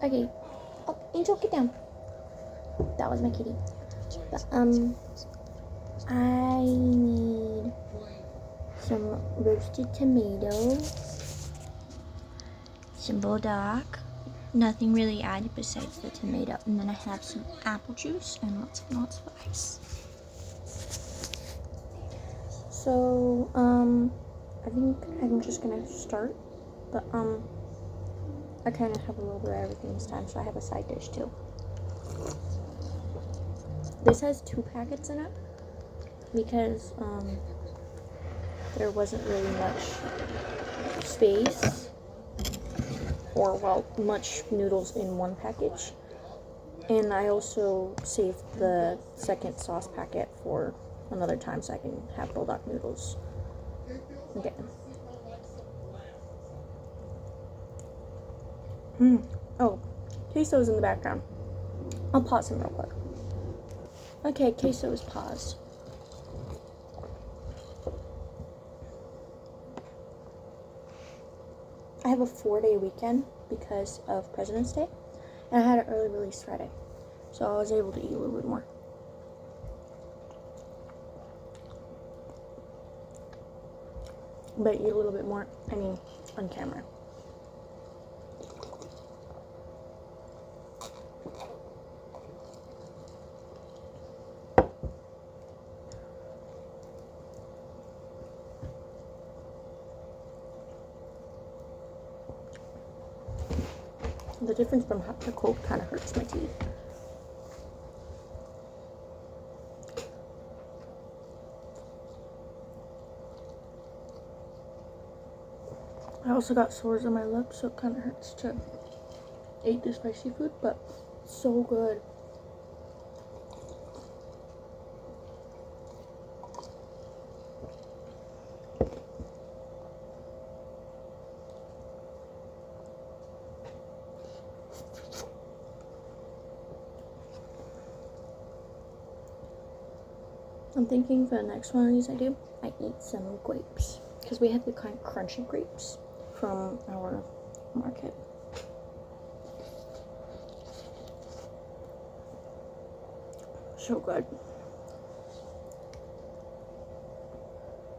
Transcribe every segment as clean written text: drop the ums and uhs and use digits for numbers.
Okay. Oh, Angel, get down. That was my kitty. But, I need some roasted tomatoes, some bulldog, nothing really added besides the tomato, and then I have some apple juice and lots of ice. So, I think I'm just gonna start, but, I kind of have a little bit of everything this time, so I have a side dish too. This has 2 packets in it because there wasn't really much space or, well, much noodles in one package. And I also saved the second sauce packet for another time so I can have bulldog noodles again. Oh, queso's in the background. I'll pause him real quick. Okay, queso is paused. I have a 4-day weekend because of President's Day, and I had an early release Friday, so I was able to eat a little bit more. But eat a little bit more, I mean, on camera. The difference from hot to cold kind of hurts my teeth. I also got sores on my lips, so it kind of hurts to eat the spicy food, but so good. I'm thinking for the next one of these I do, I eat some grapes. Because we have the kind of crunchy grapes from our market. So good.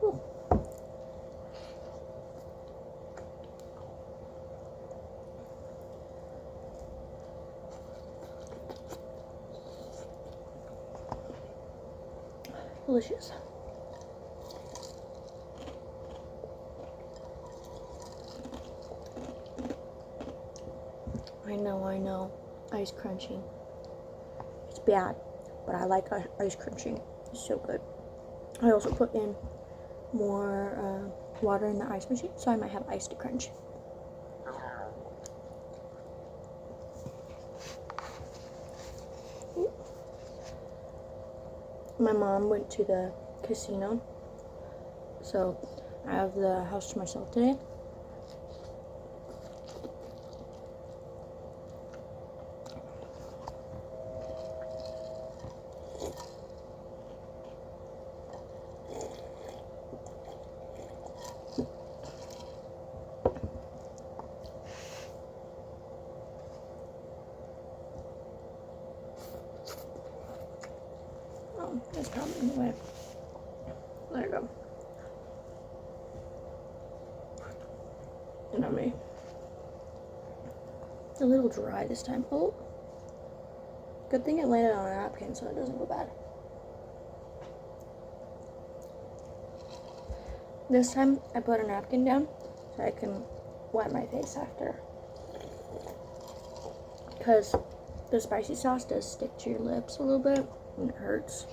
Ooh. Delicious. I know. Ice crunching. It's bad, but I like ice crunching. It's so good. I also put in more water in the ice machine, so I might have ice to crunch. My mom went to the casino, so I have the house to myself today. That's probably in the way. There you go. And on me. A little dry this time. Oh. Good thing it landed on a napkin so it doesn't go bad. This time I put a napkin down so I can wipe my face after. Because the spicy sauce does stick to your lips a little bit and it hurts.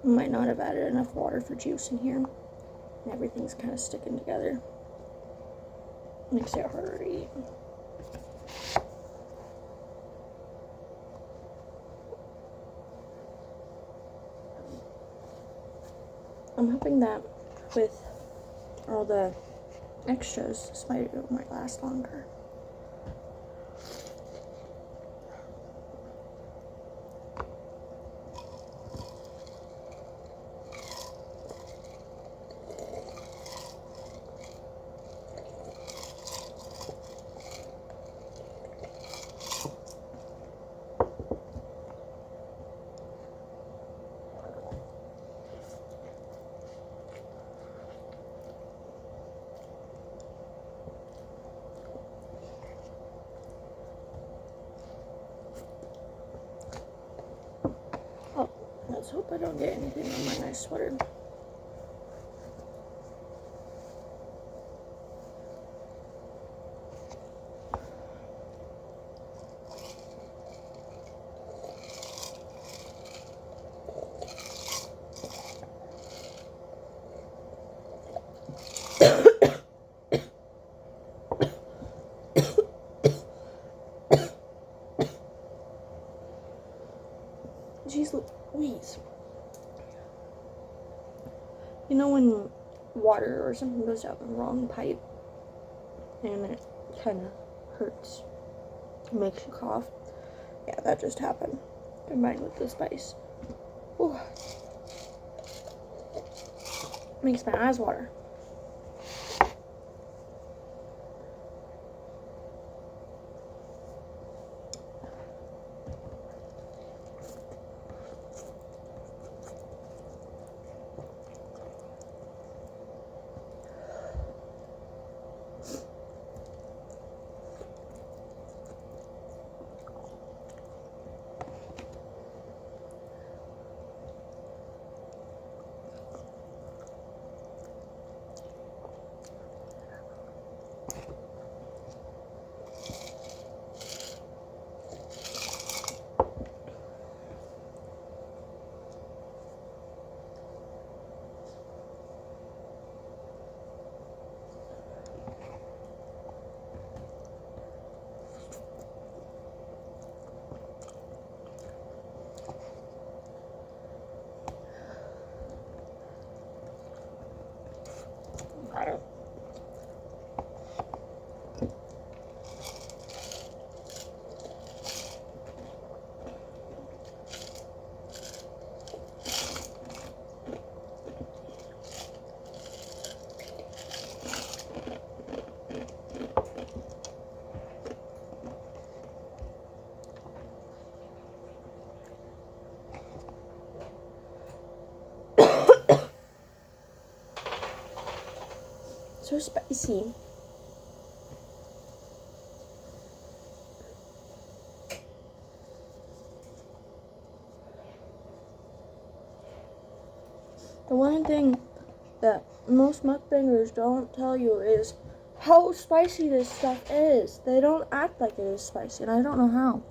Might not have added enough water for juice in here. And everything's kind of sticking together. Makes it harder to eat. I'm hoping that with all the extras, this might last longer. Oh, let's hope I don't get anything on my nice sweater. Jeez Louise. You know when water or something goes down the wrong pipe and it kind of hurts, makes you cough? Yeah, that just happened. Combined with the spice. Ooh. Makes my eyes water. So spicy. The one thing that most mukbangers don't tell you is how spicy this stuff is. They don't act like it is spicy, and I don't know how.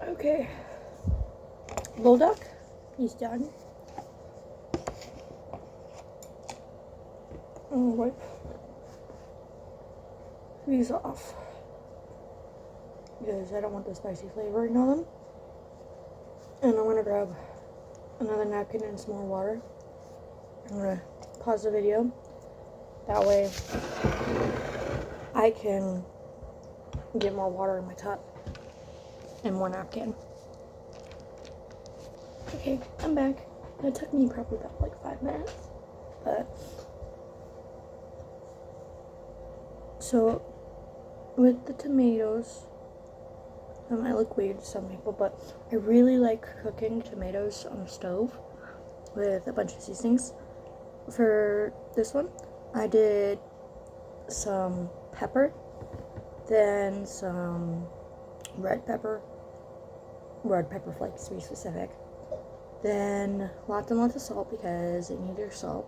Okay. Bulldog, he's done. Wipe these off because I don't want the spicy flavoring on them. And I'm gonna grab another napkin and some more water. I'm gonna pause the video. That way I can get more water in my cup and more napkin. Okay, I'm back. It took me probably about like 5 minutes, but so with the tomatoes, it might look weird to some people, but I really like cooking tomatoes on the stove with a bunch of seasonings. For this one, I did some pepper, then some red pepper flakes to be specific, then lots and lots of salt because it needs your salt,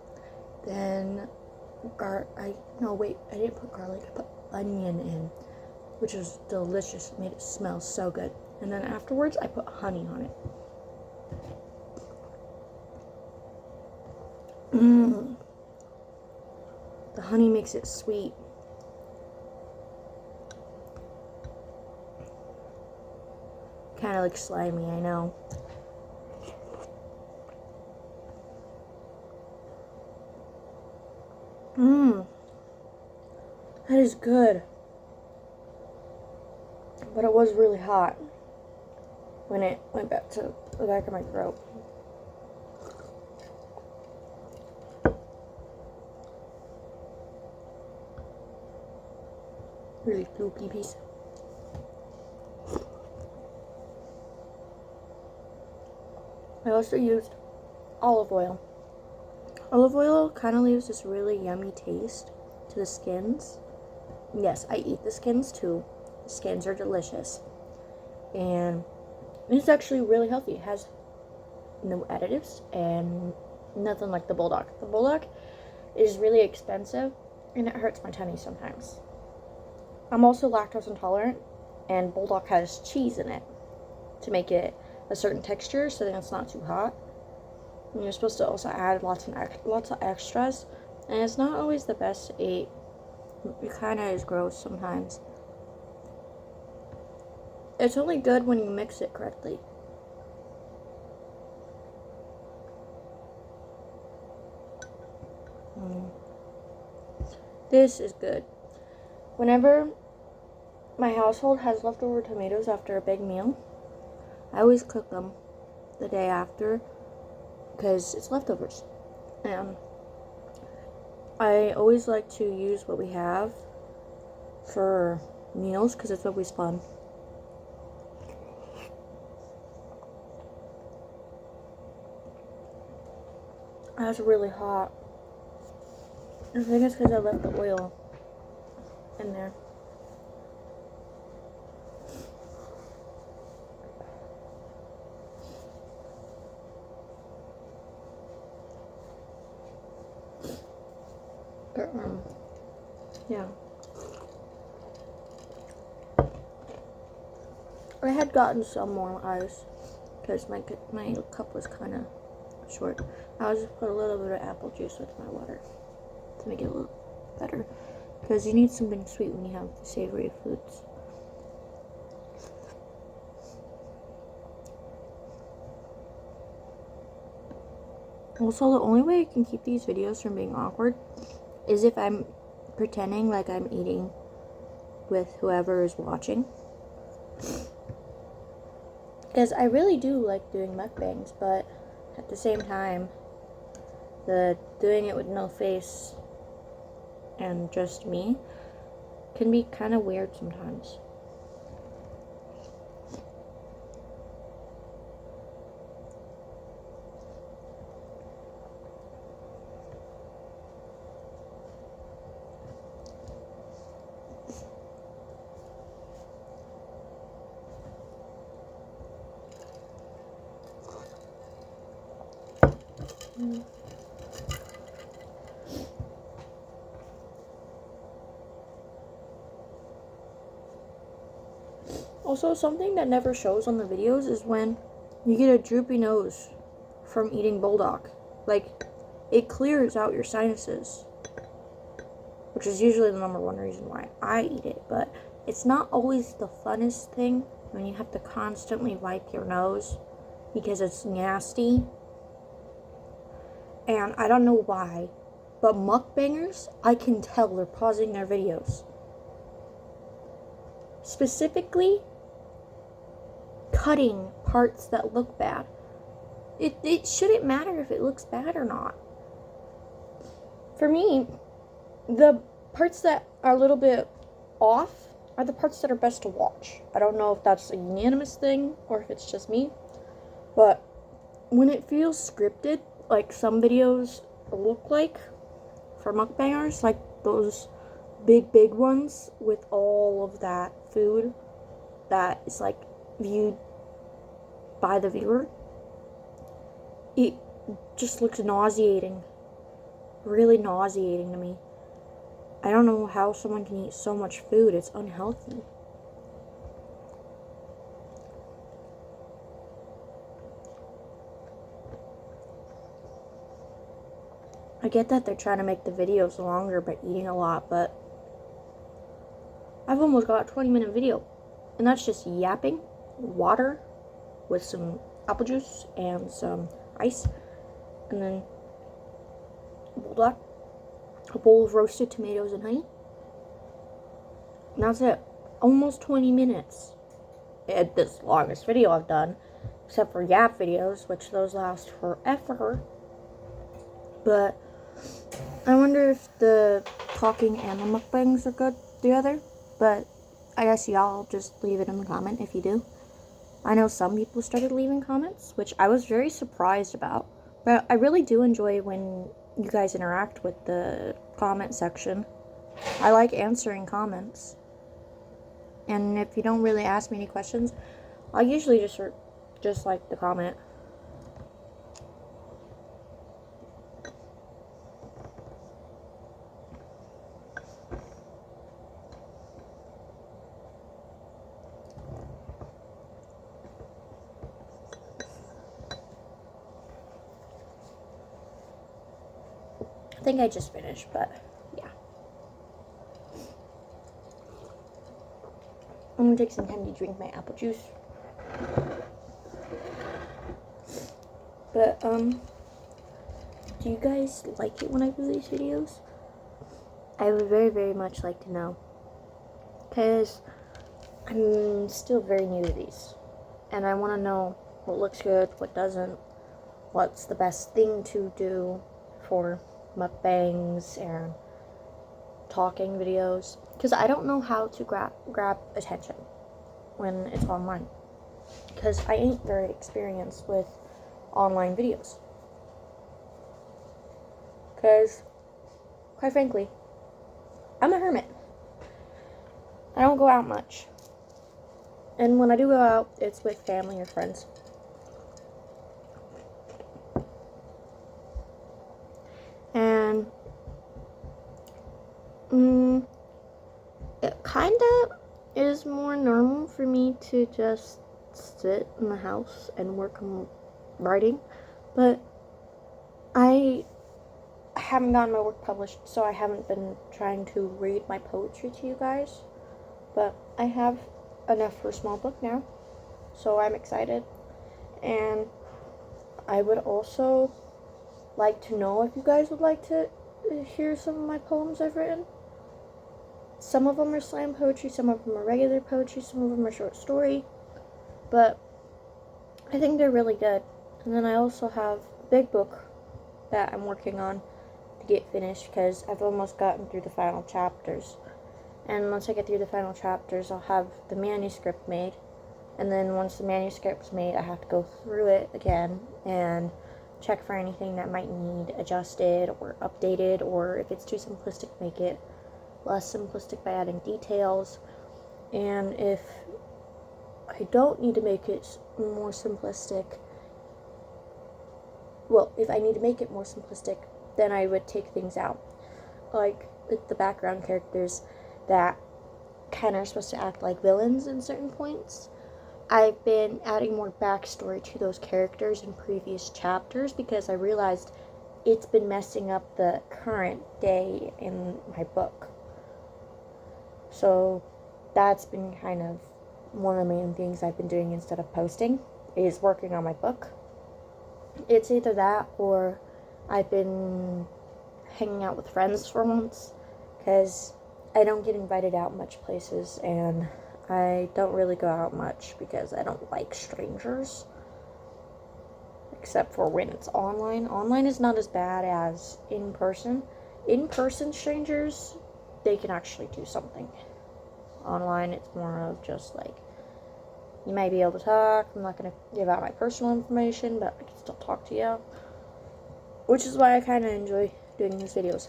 then I didn't put garlic, I put onion in, which was delicious, made it smell so good, and then afterwards I put honey on it. The honey makes it sweet. Kind of like slimy, I know. That is good. But it was really hot when it went back to the back of my throat. Really fluky piece. I also used olive oil. Olive oil kind of leaves this really yummy taste to the skins. Yes, I eat the skins too. The skins are delicious. And it's actually really healthy. It has no additives and nothing like the Bulldog. The Bulldog is really expensive and it hurts my tummy sometimes. I'm also lactose intolerant, and Bulldog has cheese in it to make it a certain texture so that it's not too hot. And you're supposed to also add lots of extras, and it's not always the best to eat. It kind of is gross sometimes. It's only good when you mix it correctly. This is good. Whenever my household has leftover tomatoes after a big meal, I always cook them the day after because it's leftovers. And I always like to use what we have for meals because it's always fun. That's really hot. I think it's because I left the oil in there. But, yeah. I had gotten some more ice because my cup was kind of short. I just put a little bit of apple juice with my water to make it a little better because you need something sweet when you have savory foods. Also, the only way I can keep these videos from being awkward is if I'm pretending like I'm eating with whoever is watching. Because I really do like doing mukbangs, but at the same time, doing it with no face and just me can be kind of weird sometimes. Also, something that never shows on the videos is when You get a droopy nose from eating bulldog. Like, it clears out your sinuses, which is usually the number one reason why I eat it, but it's not always the funnest thing when you have to constantly wipe your nose because it's nasty. And I don't know why, but mukbangers, I can tell they're pausing their videos. Specifically, cutting parts that look bad. It shouldn't matter if it looks bad or not. For me, the parts that are a little bit off are the parts that are best to watch. I don't know if that's a unanimous thing or if it's just me, but when it feels scripted, like some videos look like for mukbangers, like those big ones with all of that food that is like viewed by the viewer, it just looks nauseating. Really nauseating to me. I don't know how someone can eat so much food. It's unhealthy. I get that they're trying to make the videos longer by eating a lot, but I've almost got a 20-minute video. And that's just yapping, water, with some apple juice and some ice, and then a bowl of roasted tomatoes and honey. And that's it. Almost 20 minutes. It's this longest video I've done, except for Yap videos, which those last forever. But I wonder if the talking and the mukbangs are good together. But I guess y'all just leave it in the comment if you do. I know some people started leaving comments, which I was very surprised about. But I really do enjoy when you guys interact with the comment section. I like answering comments. And if you don't really ask me any questions, I usually just like the comment. I think I just finished, but yeah. I'm gonna take some time to drink my apple juice. But, do you guys like it when I do these videos? I would very much like to know. Because I'm still very new to these. And I want to know what looks good, what doesn't, what's the best thing to do for mukbangs and talking videos, because I don't know how to grab attention when it's online, because I ain't very experienced with online videos, because quite frankly I'm a hermit. I don't go out much, and when I do go out, it's with family or friends. And it kind of is more normal for me to just sit in the house and work on writing, but I haven't gotten my work published, so I haven't been trying to read my poetry to you guys, but I have enough for a small book now, so I'm excited. And I would also like to know if you guys would like to hear some of my poems I've written. Some of them are slam poetry, some of them are regular poetry, some of them are short story, but I think they're really good. And then I also have a big book that I'm working on to get finished, because I've almost gotten through the final chapters. And once I get through the final chapters, I'll have the manuscript made. And then once the manuscript's made, I have to go through it again and check for anything that might need adjusted or updated, or if it's too simplistic, make it less simplistic by adding details. And if I don't need to make it more simplistic, well, if I need to make it more simplistic, then I would take things out, like the background characters that kind of are supposed to act like villains in certain points. I've been adding more backstory to those characters in previous chapters because I realized it's been messing up the current day in my book. So that's been kind of one of the main things I've been doing instead of posting, is working on my book. It's either that or I've been hanging out with friends for once, because I don't get invited out much places, and I don't really go out much because I don't like strangers, except for when it's online. Online is not as bad as in person. In-person strangers, they can actually do something. Online, it's more of just like, you may be able to talk. I'm not going to give out my personal information, but I can still talk to you. Which is why I kind of enjoy doing these videos.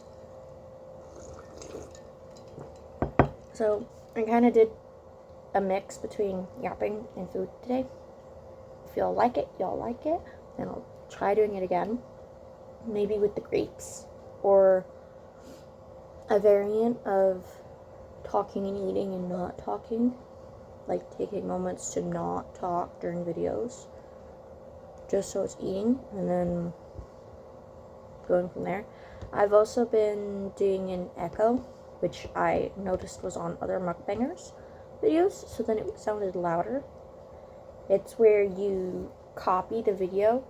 So, I kind of did a mix between yapping and food today. If y'all like it, then I'll try doing it again. Maybe with the grapes. Or a variant of talking and eating and not talking. Like taking moments to not talk during videos, just so it's eating, and then going from there. I've also been doing an echo, which I noticed was on other mukbangers videos, so then it sounded louder. It's where you copy the video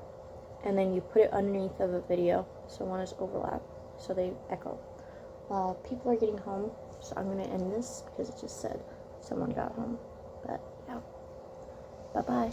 and then you put it underneath of a video, so one is overlap, so they echo. People are getting home, so I'm going to end this because it just said someone got home. But yeah, bye-bye.